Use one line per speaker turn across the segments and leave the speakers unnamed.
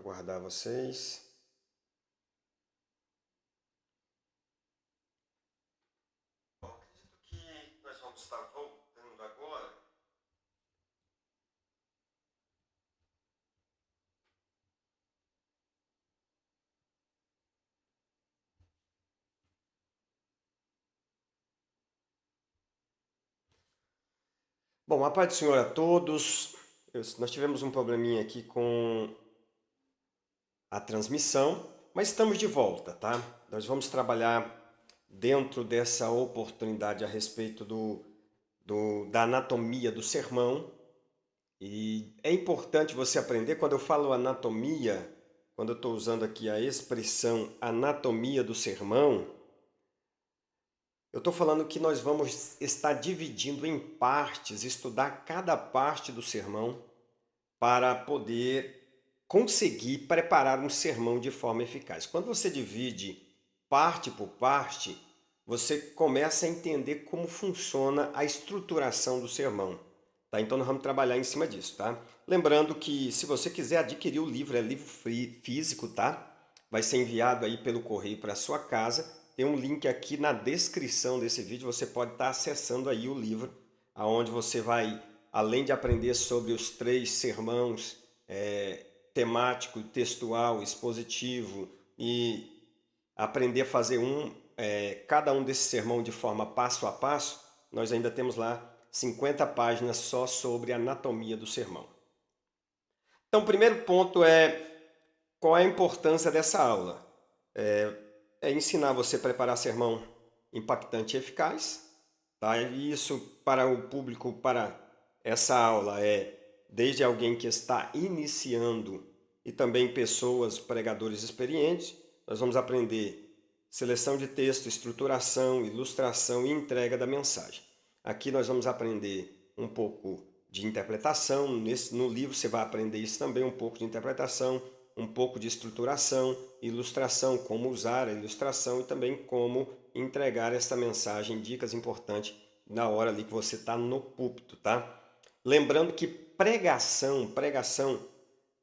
aguardar vocês. Bom, acredito que nós vamos estar voltando agora. Bom, a paz do Senhor a todos. Nós tivemos um probleminha aqui com a transmissão, mas estamos de volta, tá? Nós vamos trabalhar dentro dessa oportunidade a respeito da anatomia do sermão. E é importante você aprender, quando eu falo anatomia, quando eu estou usando aqui a expressão anatomia do sermão, eu estou falando que nós vamos estar dividindo em partes, estudar cada parte do sermão para poder conseguir preparar um sermão de forma eficaz. Quando você divide parte por parte, você começa a entender como funciona a estruturação do sermão. Tá? Então nós vamos trabalhar em cima disso, tá? Lembrando que se você quiser adquirir o livro, é livro físico, tá? Vai ser enviado aí pelo correio para a sua casa. Tem um link aqui na descrição desse vídeo, você pode estar acessando aí o livro, aonde você vai, além de aprender sobre os 3 sermões, temático, textual, expositivo, e aprender a fazer cada um desses sermões de forma passo a passo, nós ainda temos lá 50 páginas só sobre a anatomia do sermão. Então, o primeiro ponto é qual é a importância dessa aula. É ensinar você a preparar sermão impactante e eficaz. Tá? E isso para o público, para essa aula, desde alguém que está iniciando e também pessoas, pregadores experientes. Nós vamos aprender seleção de texto, estruturação, ilustração e entrega da mensagem. Aqui nós vamos aprender um pouco de interpretação. No livro você vai aprender isso também, um pouco de interpretação, um pouco de estruturação, ilustração, como usar a ilustração e também como entregar essa mensagem, dicas importantes na hora ali que você está no púlpito, tá? Lembrando que pregação,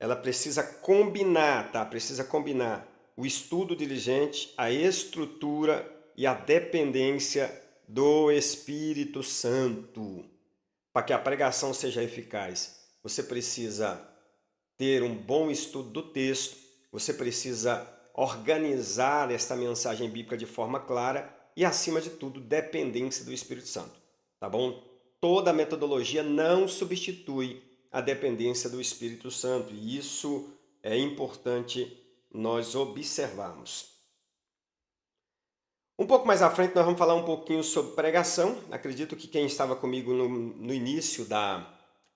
ela precisa combinar, tá? Precisa combinar o estudo diligente, a estrutura e a dependência do Espírito Santo. Para que a pregação seja eficaz, você precisa ter um bom estudo do texto, você precisa organizar esta mensagem bíblica de forma clara e, acima de tudo, dependência do Espírito Santo, tá bom? Toda metodologia não substitui a dependência do Espírito Santo e isso é importante nós observarmos. Um pouco mais à frente nós vamos falar um pouquinho sobre pregação. Acredito que quem estava comigo no início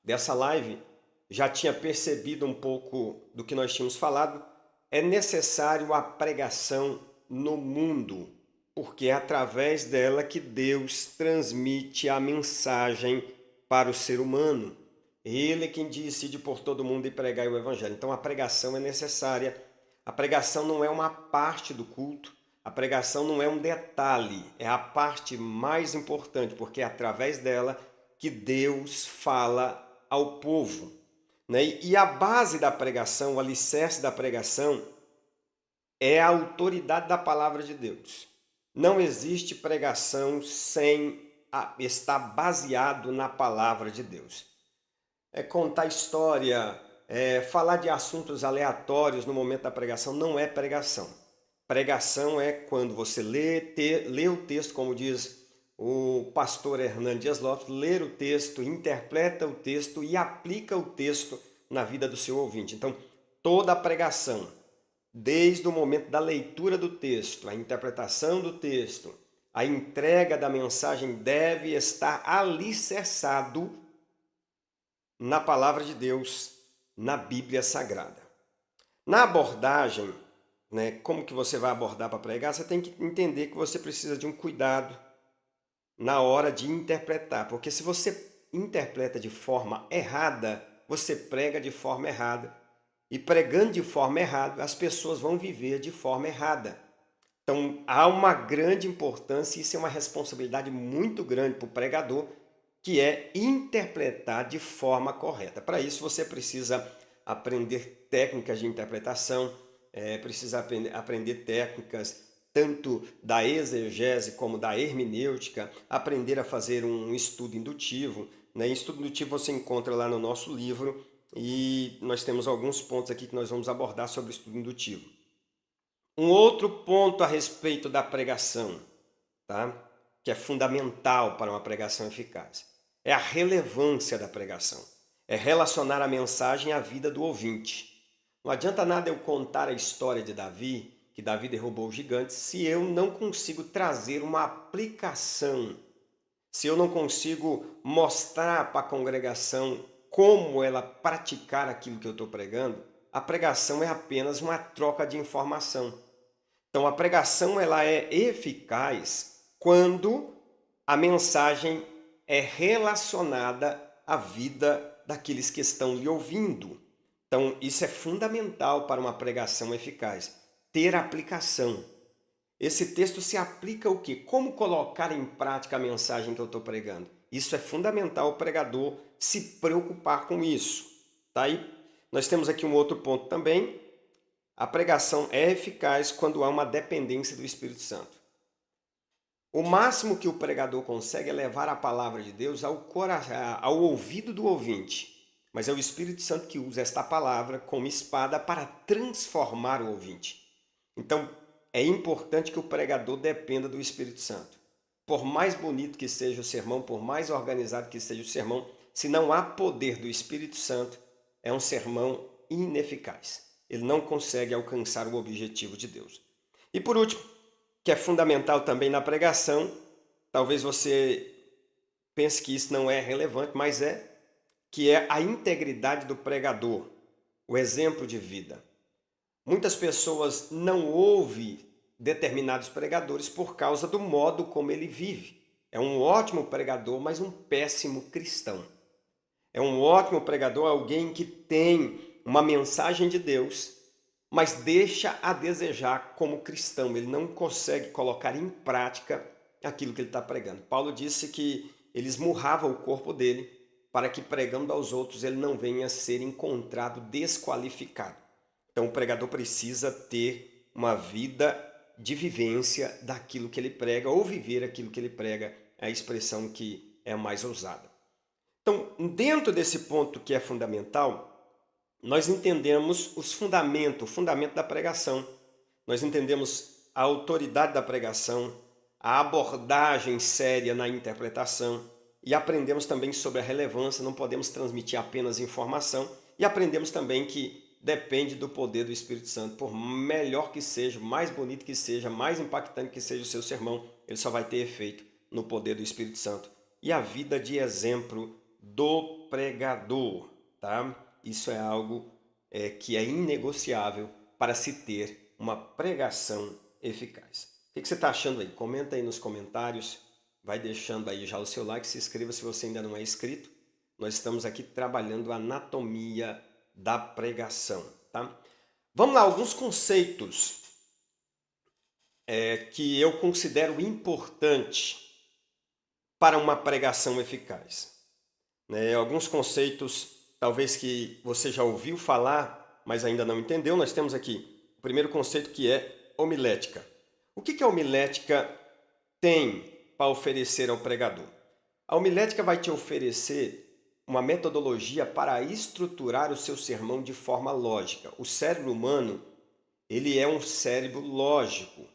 dessa live já tinha percebido um pouco do que nós tínhamos falado. É necessário a pregação no mundo, porque é através dela que Deus transmite a mensagem para o ser humano. Ele é quem decide por todo mundo e pregar o evangelho. Então a pregação é necessária. A pregação não é uma parte do culto. A pregação não é um detalhe, é a parte mais importante, porque é através dela que Deus fala ao povo. Né? E a base da pregação, o alicerce da pregação, é a autoridade da palavra de Deus. Não existe pregação sem estar baseado na palavra de Deus. É contar história, falar de assuntos aleatórios no momento da pregação não é pregação. Pregação é quando você lê o texto, como diz o pastor Hernando Dias Lopes, ler o texto, interpreta o texto e aplica o texto na vida do seu ouvinte. Então, toda a pregação, desde o momento da leitura do texto, a interpretação do texto, a entrega da mensagem deve estar alicerçado na palavra de Deus, na Bíblia Sagrada. Na abordagem, né, como que você vai abordar para pregar, você tem que entender que você precisa de um cuidado na hora de interpretar, porque se você interpreta de forma errada, você prega de forma errada. E pregando de forma errada, as pessoas vão viver de forma errada. Então, há uma grande importância, e isso é uma responsabilidade muito grande para o pregador, que é interpretar de forma correta. Para isso, você precisa aprender técnicas de interpretação, precisa aprender técnicas tanto da exegese como da hermenêutica, aprender a fazer um estudo indutivo. Né? Estudo indutivo você encontra lá no nosso livro e nós temos alguns pontos aqui que nós vamos abordar sobre o estudo indutivo. Um outro ponto a respeito da pregação, tá? Que é fundamental para uma pregação eficaz, é a relevância da pregação. É relacionar a mensagem à vida do ouvinte. Não adianta nada eu contar a história de Davi, que Davi derrubou o gigante, se eu não consigo trazer uma aplicação, se eu não consigo mostrar para a congregação como ela praticar aquilo que eu estou pregando. A pregação é apenas uma troca de informação. Então a pregação ela é eficaz quando a mensagem é relacionada à vida daqueles que estão lhe ouvindo. Então isso é fundamental para uma pregação eficaz, ter aplicação. Esse texto se aplica o quê? Como colocar em prática a mensagem que eu estou pregando? Isso é fundamental o pregador se preocupar com isso. Tá aí? Nós temos aqui um outro ponto também. A pregação é eficaz quando há uma dependência do Espírito Santo. O máximo que o pregador consegue é levar a palavra de Deus ao ouvido do ouvinte. Mas é o Espírito Santo que usa esta palavra como espada para transformar o ouvinte. Então, é importante que o pregador dependa do Espírito Santo. Por mais bonito que seja o sermão, por mais organizado que seja o sermão, se não há poder do Espírito Santo, é um sermão ineficaz. Ele não consegue alcançar o objetivo de Deus. E por último, que é fundamental também na pregação, talvez você pense que isso não é relevante, mas que é a integridade do pregador, o exemplo de vida. Muitas pessoas não ouvem determinados pregadores por causa do modo como ele vive. É um ótimo pregador, mas um péssimo cristão. É um ótimo pregador, alguém que tem uma mensagem de Deus, mas deixa a desejar como cristão. Ele não consegue colocar em prática aquilo que ele está pregando. Paulo disse que ele esmurrava o corpo dele para que pregando aos outros ele não venha a ser encontrado desqualificado. Então o pregador precisa ter uma vida de vivência daquilo que ele prega ou viver aquilo que ele prega, é a expressão que é mais ousada. Então, dentro desse ponto que é fundamental, nós entendemos o fundamento da pregação. Nós entendemos a autoridade da pregação, a abordagem séria na interpretação e aprendemos também sobre a relevância, não podemos transmitir apenas informação e aprendemos também que depende do poder do Espírito Santo. Por melhor que seja, mais bonito que seja, mais impactante que seja o seu sermão, ele só vai ter efeito no poder do Espírito Santo. E a vida de exemplo do pregador, tá? Isso é algo que é inegociável para se ter uma pregação eficaz. O que você está achando aí? Comenta aí nos comentários, vai deixando aí já o seu like, se inscreva se você ainda não é inscrito. Nós estamos aqui trabalhando a anatomia da pregação, tá? Vamos lá, alguns conceitos que eu considero importante para uma pregação eficaz. Alguns conceitos talvez que você já ouviu falar, mas ainda não entendeu. Nós temos aqui o primeiro conceito, que é homilética. O que a homilética tem para oferecer ao pregador? A homilética vai te oferecer uma metodologia para estruturar o seu sermão de forma lógica. O cérebro humano, ele é um cérebro lógico.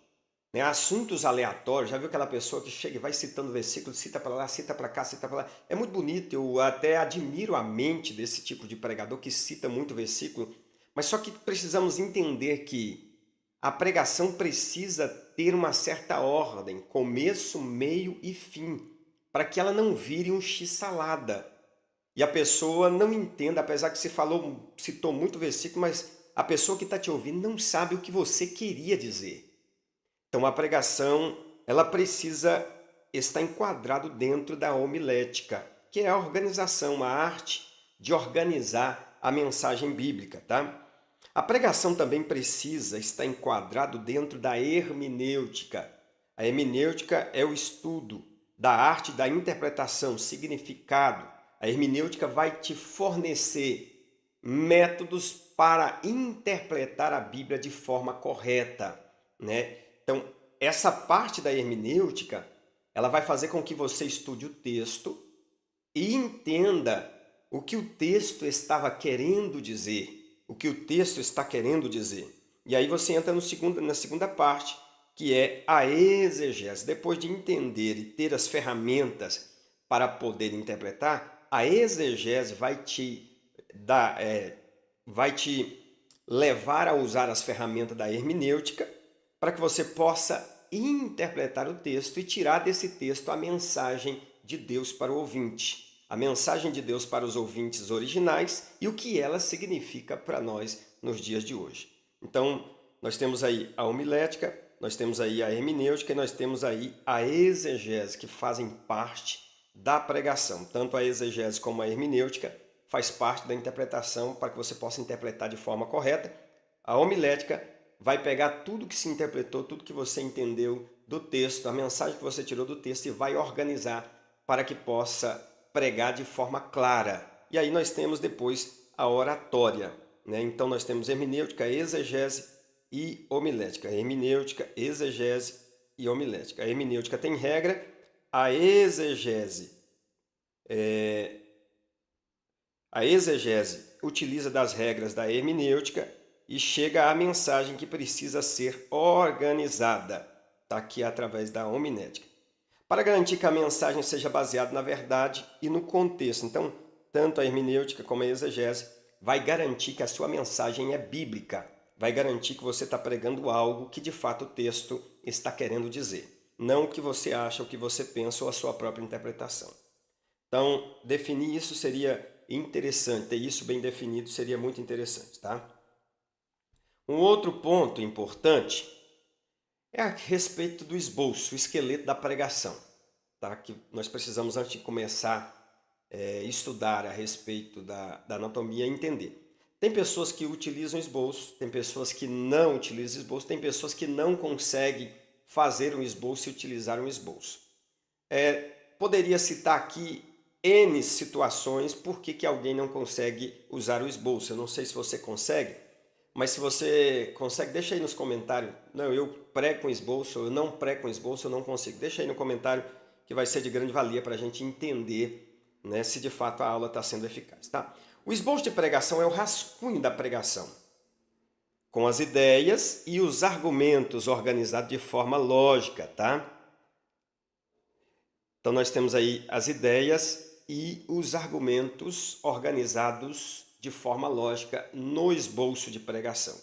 Assuntos aleatórios, já viu aquela pessoa que chega e vai citando versículos, cita para lá, cita para cá, cita para lá. É muito bonito, eu até admiro a mente desse tipo de pregador que cita muito versículo, mas só que precisamos entender que a pregação precisa ter uma certa ordem, começo, meio e fim, para que ela não vire um x-salada. E a pessoa não entenda, apesar que você citou muito versículo, mas a pessoa que está te ouvindo não sabe o que você queria dizer. Então a pregação, ela precisa estar enquadrado dentro da homilética, que é a organização, a arte de organizar a mensagem bíblica, tá? A pregação também precisa estar enquadrado dentro da hermenêutica. A hermenêutica é o estudo da arte da interpretação, significado. A hermenêutica vai te fornecer métodos para interpretar a Bíblia de forma correta, né? Então, essa parte da hermenêutica, ela vai fazer com que você estude o texto e entenda o que o texto estava querendo dizer, o que o texto está querendo dizer. E aí você entra na segunda parte, que é a exegese. Depois de entender e ter as ferramentas para poder interpretar, a exegese vai te levar a usar as ferramentas da hermenêutica para que você possa interpretar o texto e tirar desse texto a mensagem de Deus para o ouvinte, a mensagem de Deus para os ouvintes originais e o que ela significa para nós nos dias de hoje. Então, nós temos aí a homilética, nós temos aí a hermenêutica e nós temos aí a exegese, que fazem parte da pregação. Tanto a exegese como a hermenêutica faz parte da interpretação para que você possa interpretar de forma correta. A homilética vai pegar tudo que se interpretou, tudo que você entendeu do texto, a mensagem que você tirou do texto e vai organizar para que possa pregar de forma clara. E aí nós temos depois a oratória, né? Então nós temos hermenêutica, exegese e homilética. Hermenêutica, exegese e homilética. A hermenêutica tem regra, a exegese utiliza das regras da hermenêutica e chega à mensagem que precisa ser organizada, tá? Aqui através da homilética, para garantir que a mensagem seja baseada na verdade e no contexto. Então, tanto a hermenêutica como a exegese vai garantir que a sua mensagem é bíblica, vai garantir que você está pregando algo que de fato o texto está querendo dizer, não o que você acha, o que você pensa ou a sua própria interpretação. Então, definir isso seria interessante, ter isso bem definido seria muito interessante, tá? Um outro ponto importante é a respeito do esboço, o esqueleto da pregação, tá? Que nós precisamos, antes de começar a estudar a respeito da anatomia, entender. Tem pessoas que utilizam esboço, tem pessoas que não utilizam esboço, tem pessoas que não conseguem fazer um esboço e utilizar um esboço. Poderia citar aqui N situações por que alguém não consegue usar o esboço. Eu não sei se você consegue, mas se você consegue, deixa aí nos comentários. Não, eu prego com esboço, eu não prego com esboço, eu não consigo. Deixa aí no comentário que vai ser de grande valia para a gente entender, né, se de fato a aula está sendo eficaz, tá? O esboço de pregação é o rascunho da pregação, com as ideias e os argumentos organizados de forma lógica, tá? Então nós temos aí as ideias e os argumentos organizados de forma lógica no esboço de pregação.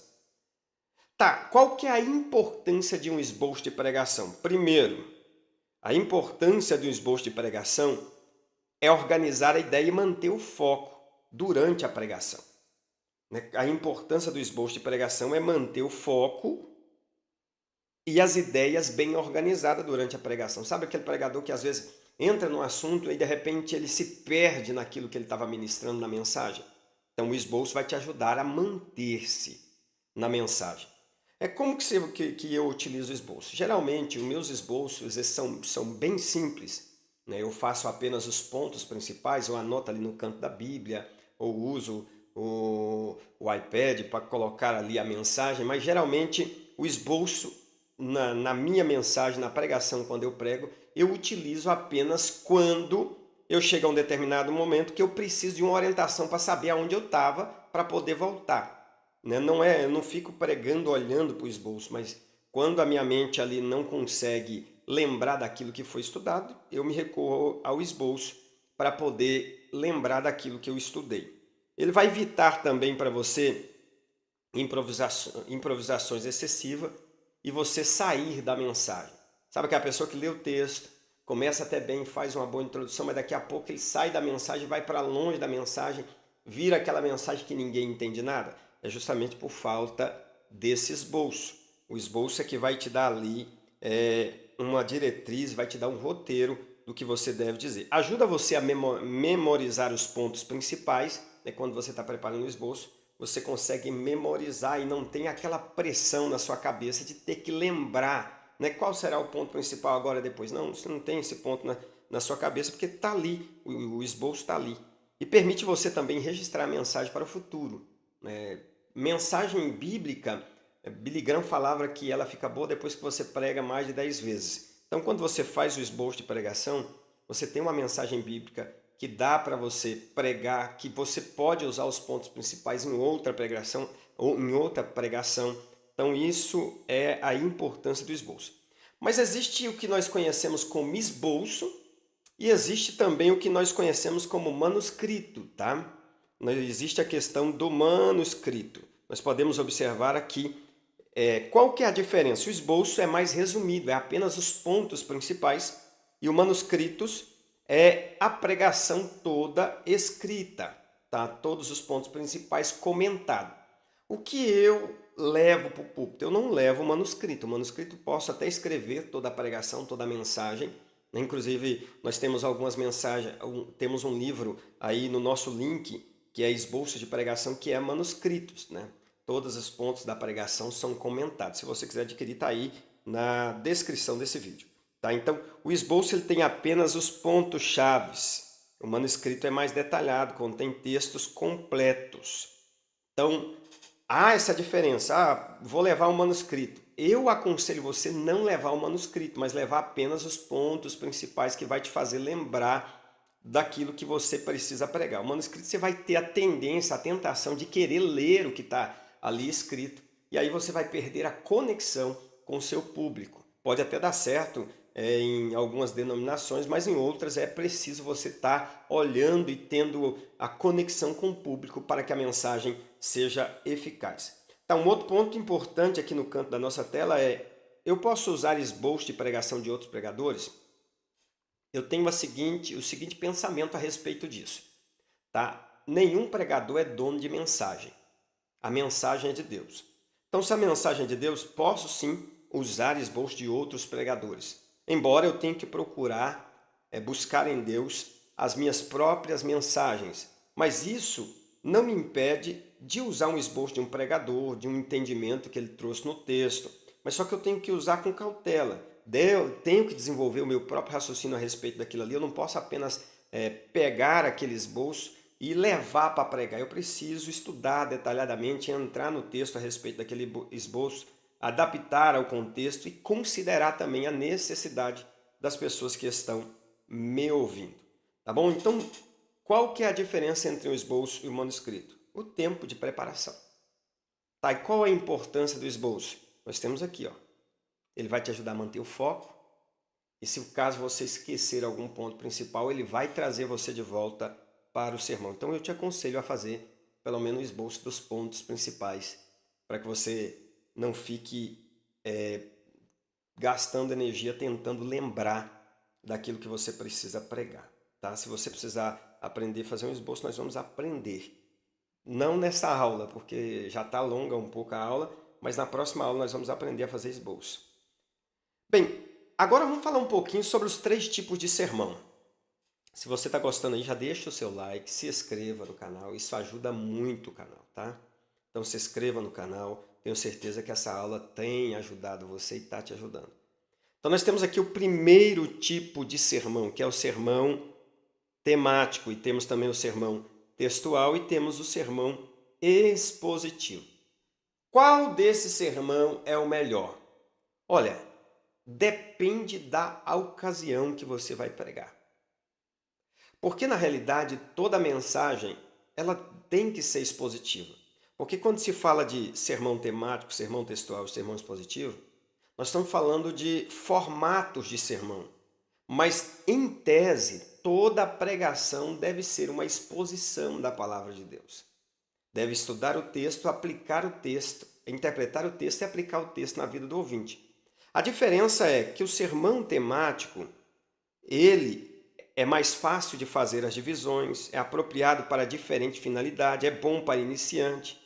Tá, qual que é a importância de um esboço de pregação? Primeiro, a importância do esboço de pregação é organizar a ideia e manter o foco durante a pregação. A importância do esboço de pregação é manter o foco e as ideias bem organizadas durante a pregação. Sabe aquele pregador que às vezes entra no assunto e de repente ele se perde naquilo que ele estava ministrando na mensagem? Então o esboço vai te ajudar a manter-se na mensagem. Como que eu utilizo o esboço? Geralmente os meus esboços são bem simples, né? Eu faço apenas os pontos principais, eu anoto ali no canto da Bíblia, ou uso o iPad para colocar ali a mensagem, mas geralmente o esboço na minha mensagem, na pregação, quando eu prego, eu utilizo apenas quando eu chego a um determinado momento que eu preciso de uma orientação para saber aonde eu estava para poder voltar. Né? Eu não fico pregando olhando para o esboço, mas quando a minha mente ali não consegue lembrar daquilo que foi estudado, eu me recorro ao esboço para poder lembrar daquilo que eu estudei. Ele vai evitar também para você improvisações excessivas e você sair da mensagem. Sabe aquela pessoa que lê o texto, começa até bem, faz uma boa introdução, mas daqui a pouco ele sai da mensagem, vai para longe da mensagem, vira aquela mensagem que ninguém entende nada? É justamente por falta desse esboço. O esboço é que vai te dar ali uma diretriz, vai te dar um roteiro do que você deve dizer. Ajuda você a memorizar os pontos principais, né? Quando você está preparando o esboço, você consegue memorizar e não tem aquela pressão na sua cabeça de ter que lembrar, né, qual será o ponto principal agora e depois. Não, você não tem esse ponto na sua cabeça porque está ali, o esboço está ali. e permite você também registrar a mensagem para o futuro, né? Mensagem bíblica, Billy Graham falava que ela fica boa depois que você prega mais de 10 vezes. Então, quando você faz o esboço de pregação, você tem uma mensagem bíblica que dá para você pregar, que você pode usar os pontos principais em outra pregação ou em outra pregação. Então, isso é a importância do esboço. Mas existe o que nós conhecemos como esboço e existe também o que nós conhecemos como manuscrito, tá? Existe a questão do manuscrito. Nós podemos observar aqui qual que é a diferença. O esboço é mais resumido, é apenas os pontos principais, e o manuscritos é a pregação toda escrita, tá? Todos os pontos principais comentados. O que eu levo para o púlpito? Eu não levo o manuscrito. O manuscrito posso até escrever toda a pregação, toda a mensagem, né? Inclusive, nós temos algumas mensagens, temos um livro aí no nosso link, que é esboço de pregação, que é manuscritos, né? Todos os pontos da pregação são comentados. Se você quiser adquirir, está aí na descrição desse vídeo. Tá? Então, o esboço ele tem apenas os pontos chaves. O manuscrito é mais detalhado, contém textos completos. Então, há essa diferença. Vou levar o manuscrito. Eu aconselho você não levar o manuscrito, mas levar apenas os pontos principais que vai te fazer lembrar daquilo que você precisa pregar. O manuscrito você vai ter a tendência, a tentação de querer ler o que está ali escrito, e aí você vai perder a conexão com o seu público. Pode até dar certo em algumas denominações, mas em outras é preciso você estar olhando e tendo a conexão com o público para que a mensagem seja eficaz. Então, um outro ponto importante aqui no canto da nossa tela é: eu posso usar esboço de pregação de outros pregadores? Eu tenho o seguinte pensamento a respeito disso, tá? Nenhum pregador é dono de mensagem. A mensagem é de Deus. Então, se a mensagem é de Deus, posso sim usar esboço de outros pregadores. Embora eu tenha que procurar buscar em Deus as minhas próprias mensagens. Mas isso não me impede de usar um esboço de um pregador, de um entendimento que ele trouxe no texto. Mas só que eu tenho que usar com cautela. Eu tenho que desenvolver o meu próprio raciocínio a respeito daquilo ali. Eu não posso apenas pegar aquele esboço e levar para pregar. Eu preciso estudar detalhadamente, entrar no texto a respeito daquele esboço, adaptar ao contexto e considerar também a necessidade das pessoas que estão me ouvindo. Tá bom? Então, qual que é a diferença entre o esboço e o manuscrito? O tempo de preparação. Tá, e qual é a importância do esboço? Nós temos aqui, ó. Ele vai te ajudar a manter o foco. E se caso você esquecer algum ponto principal, ele vai trazer você de volta para o sermão. Então eu te aconselho a fazer pelo menos o esboço dos pontos principais, para que você não fique gastando energia tentando lembrar daquilo que você precisa pregar. Tá? Se você precisar aprender a fazer um esboço, nós vamos aprender. Não nessa aula, porque já está longa um pouco a aula, mas na próxima aula nós vamos aprender a fazer esboço. Bem, agora vamos falar um pouquinho sobre os 3 tipos de sermão. Se você está gostando aí, já deixa o seu like, se inscreva no canal, isso ajuda muito o canal, tá? Então se inscreva no canal, tenho certeza que essa aula tem ajudado você e está te ajudando. Então nós temos aqui o primeiro tipo de sermão, que é o sermão temático, e temos também o sermão textual e temos o sermão expositivo. Qual desse sermão é o melhor? Olha, depende da ocasião que você vai pregar. Porque na realidade toda mensagem ela tem que ser expositiva. Porque quando se fala de sermão temático, sermão textual e sermão expositivo, nós estamos falando de formatos de sermão. Mas em tese, toda pregação deve ser uma exposição da palavra de Deus. Deve estudar o texto, aplicar o texto, interpretar o texto e aplicar o texto na vida do ouvinte. A diferença é que o sermão temático, ele é mais fácil de fazer as divisões, é apropriado para diferente finalidade, é bom para iniciante,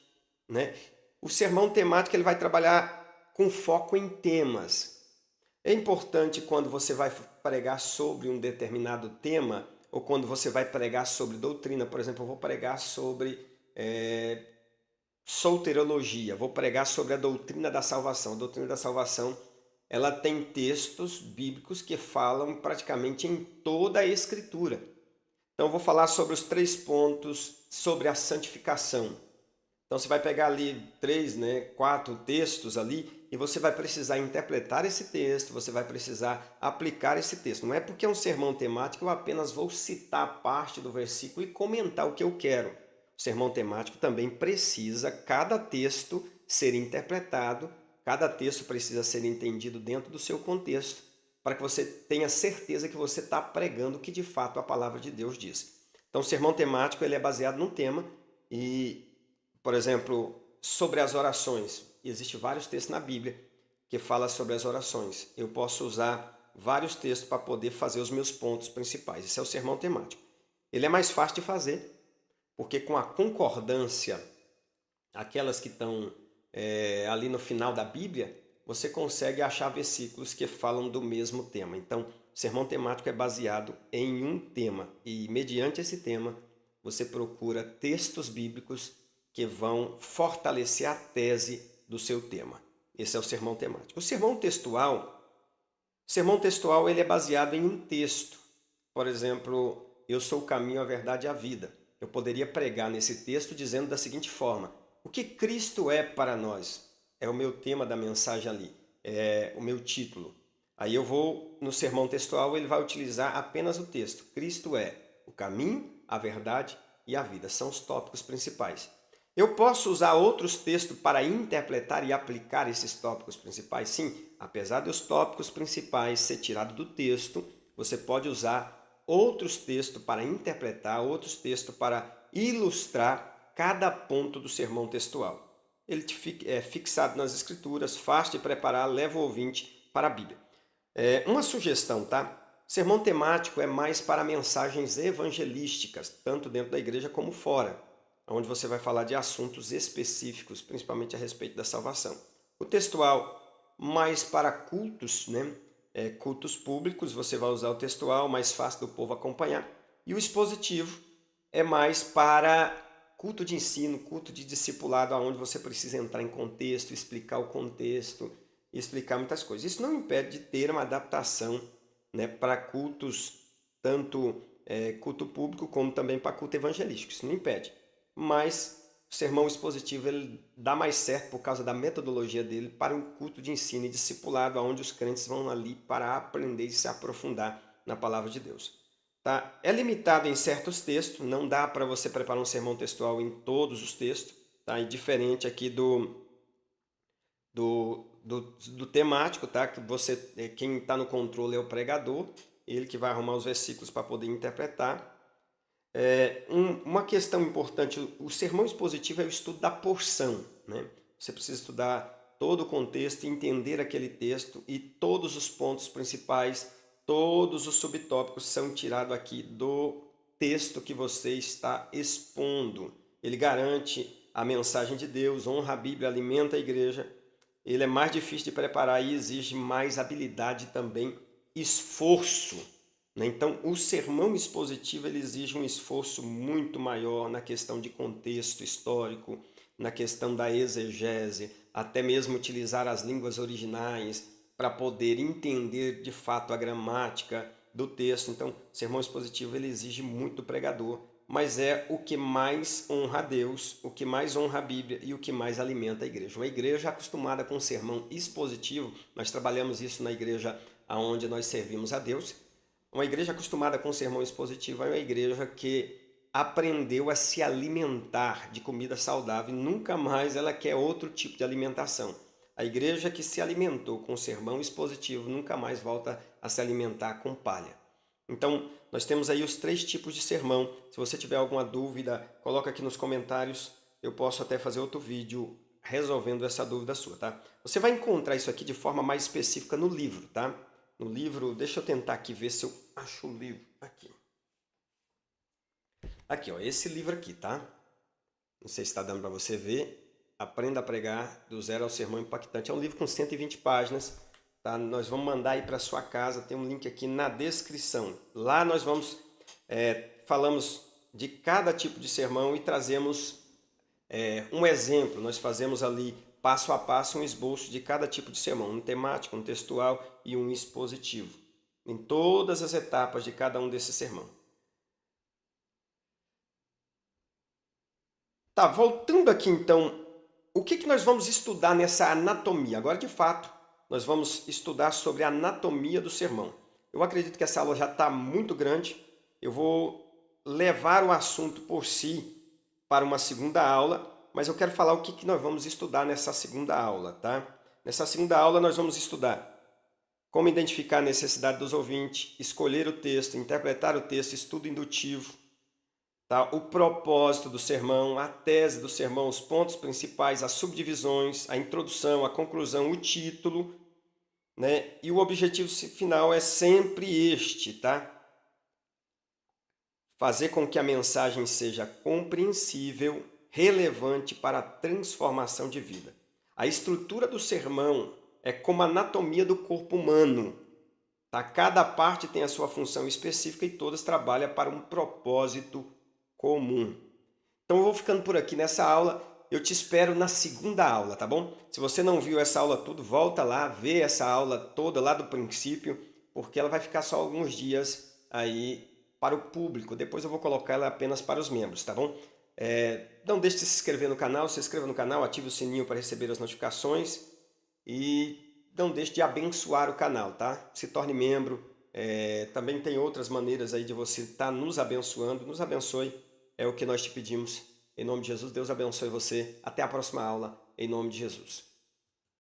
né? O sermão temático ele vai trabalhar com foco em temas. É importante quando você vai pregar sobre um determinado tema ou quando você vai pregar sobre doutrina. Por exemplo, eu vou pregar sobre soteriologia, vou pregar sobre a doutrina da salvação. A doutrina da salvação ela tem textos bíblicos que falam praticamente em toda a Escritura. Então, eu vou falar sobre os 3 pontos sobre a santificação. Então, você vai pegar ali 3, 4 textos ali e você vai precisar interpretar esse texto, você vai precisar aplicar esse texto. Não é porque é um sermão temático, eu apenas vou citar parte do versículo e comentar o que eu quero. O sermão temático também precisa, cada texto, ser interpretado, cada texto precisa ser entendido dentro do seu contexto, para que você tenha certeza que você está pregando o que de fato a palavra de Deus diz. Então, o sermão temático ele é baseado num tema e, por exemplo, sobre as orações. Existem vários textos na Bíblia que falam sobre as orações. Eu posso usar vários textos para poder fazer os meus pontos principais. Esse é o sermão temático. Ele é mais fácil de fazer, porque com a concordância, aquelas que estão ali no final da Bíblia, você consegue achar versículos que falam do mesmo tema. Então, o sermão temático é baseado em um tema e, mediante esse tema, você procura textos bíblicos que vão fortalecer a tese do seu tema. Esse é o sermão temático. O sermão textual ele é baseado em um texto. Por exemplo, eu sou o caminho, a verdade e a vida. Eu poderia pregar nesse texto dizendo da seguinte forma: o que Cristo é para nós? É o meu tema da mensagem ali, é o meu título. Aí eu vou, no sermão textual, ele vai utilizar apenas o texto. Cristo é o caminho, a verdade e a vida. São os tópicos principais. Eu posso usar outros textos para interpretar e aplicar esses tópicos principais? Sim, apesar dos tópicos principais ser tirado do texto, você pode usar outros textos para interpretar, outros textos para ilustrar cada ponto do sermão textual. Ele é fixado nas escrituras, fácil de preparar, leva o ouvinte para a Bíblia. Uma sugestão, tá? Sermão temático é mais para mensagens evangelísticas, tanto dentro da igreja como fora, onde você vai falar de assuntos específicos, principalmente a respeito da salvação. O textual, mais para cultos, cultos públicos, você vai usar o textual, mais fácil do povo acompanhar. E o expositivo é mais para culto de ensino, culto de discipulado, onde você precisa entrar em contexto, explicar o contexto, explicar muitas coisas. Isso não impede de ter uma adaptação, para cultos, tanto culto público como também para culto evangelístico. Isso não impede. Mas o sermão expositivo ele dá mais certo por causa da metodologia dele para um culto de ensino e discipulado, onde os crentes vão ali para aprender e se aprofundar na palavra de Deus. Tá? É limitado em certos textos, não dá para você preparar um sermão textual em todos os textos, tá? E diferente aqui do temático, tá? Que você, quem está no controle é o pregador, ele que vai arrumar os versículos para poder interpretar. Uma questão importante, o sermão expositivo é o estudo da porção, né? Você precisa estudar todo o contexto, entender aquele texto e todos os pontos principais, todos os subtópicos são tirados aqui do texto que você está expondo. Ele garante a mensagem de Deus, honra a Bíblia, alimenta a igreja. Ele é mais difícil de preparar e exige mais habilidade também, esforço. Então, o sermão expositivo ele exige um esforço muito maior na questão de contexto histórico, na questão da exegese, até mesmo utilizar as línguas originais para poder entender de fato a gramática do texto. Então, o sermão expositivo ele exige muito do pregador, mas é o que mais honra a Deus, o que mais honra a Bíblia e o que mais alimenta a igreja. Uma igreja acostumada com sermão expositivo, nós trabalhamos isso na igreja onde nós servimos a Deus. Uma igreja acostumada com sermão expositivo é uma igreja que aprendeu a se alimentar de comida saudável e nunca mais ela quer outro tipo de alimentação. A igreja que se alimentou com sermão expositivo nunca mais volta a se alimentar com palha. Então, nós temos aí os 3 tipos de sermão. Se você tiver alguma dúvida, coloca aqui nos comentários. Eu posso até fazer outro vídeo resolvendo essa dúvida sua, tá? Você vai encontrar isso aqui de forma mais específica no livro, tá? No livro, deixa eu tentar aqui ver se eu acho o livro aqui. Aqui, ó, esse livro aqui, tá? Não sei se está dando para você ver. Aprenda a pregar do zero ao sermão impactante. É um livro com 120 páginas. Tá? Nós vamos mandar aí para sua casa. Tem um link aqui na descrição. Lá nós falamos de cada tipo de sermão e trazemos um exemplo. Nós fazemos ali passo a passo um esboço de cada tipo de sermão, um temático, um textual e um expositivo, em todas as etapas de cada um desses sermão. Tá, voltando aqui então, o que que nós vamos estudar nessa anatomia? Agora, de fato, nós vamos estudar sobre a anatomia do sermão. Eu acredito que essa aula já está muito grande. Eu vou levar o assunto por si para uma segunda aula, mas eu quero falar o que que nós vamos estudar nessa segunda aula, tá? Nessa segunda aula nós vamos estudar como identificar a necessidade dos ouvintes, escolher o texto, interpretar o texto, estudo indutivo, tá? O propósito do sermão, a tese do sermão, os pontos principais, as subdivisões, a introdução, a conclusão, o título, né? E o objetivo final é sempre este, tá? Fazer com que a mensagem seja compreensível, relevante para a transformação de vida. A estrutura do sermão é como a anatomia do corpo humano. Tá? Cada parte tem a sua função específica e todas trabalham para um propósito comum. Então eu vou ficando por aqui nessa aula. Eu te espero na segunda aula, tá bom? Se você não viu essa aula toda, volta lá, vê essa aula toda lá do princípio, porque ela vai ficar só alguns dias aí para o público. Depois eu vou colocar ela apenas para os membros, tá bom? Não deixe de se inscrever no canal, se inscreva no canal, ative o sininho para receber as notificações e não deixe de abençoar o canal, tá? Se torne membro. Também tem outras maneiras aí de você estar nos abençoando. Nos abençoe, é o que nós te pedimos. Em nome de Jesus, Deus abençoe você. Até a próxima aula, em nome de Jesus.